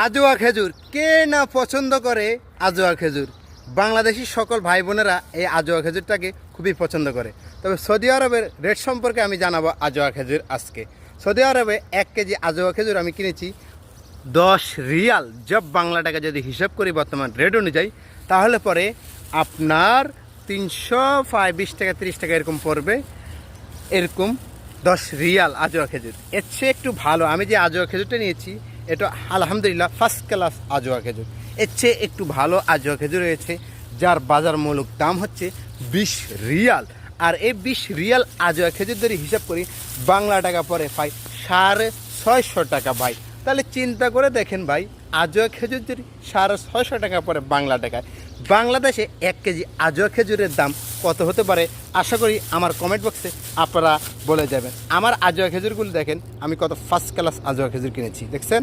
আজোয়া খেজুর কে না পছন্দ করে আজোয়া খেজুর। বাংলাদেশি সকল ভাই বোনেরা এই আজোয়া খেজুরটাকে খুবই পছন্দ করে। তবে সৌদি আরবের রেট সম্পর্কে আমি জানাবো আজোয়া খেজুর আজকে। সৌদি আরবে 1 কেজি আজোয়া খেজুর আমি কিনেছি 10 রিয়াল। জব বাংলা টাকা যদি হিসাব করি বর্তমান রেট অনুযায়ী, তাহলে পরে আপনার 320 টাকা 30 টাকা এরকম পড়বে। এরকম 10 রিয়াল আজোয়া খেজুর। এর চেয়ে একটু ভালো, আমি যে আজোয়া খেজুরটা নিয়েছি এটা আলহামদুলিল্লাহ ফার্স্ট ক্লাস আজোয়া খেজুর। এর চেয়ে একটু ভালো আজোয়া খেজুর রয়েছে, যার বাজার মূলক দাম হচ্ছে 20 রিয়াল। আর এই 20 রিয়াল আজোয়া খেজুর ধরে হিসাব করি বাংলা টাকা পরে পাই 650 টাকা ভাই। তাহলে চিন্তা করে দেখেন ভাই, আজোয়া খেজুর যদি 650 টাকা পরে বাংলা টাকায়, বাংলাদেশে 1 কেজি আজোয়া খেজুরের দাম কত হতে পারে আশা করি আমার কমেন্ট বক্সে আপনারা বলে যাবেন। আমার আজোয়া খেজুরগুলো দেখেন, আমি কত ফার্স্ট ক্লাস আজোয়া খেজুর কিনেছি, দেখছেন।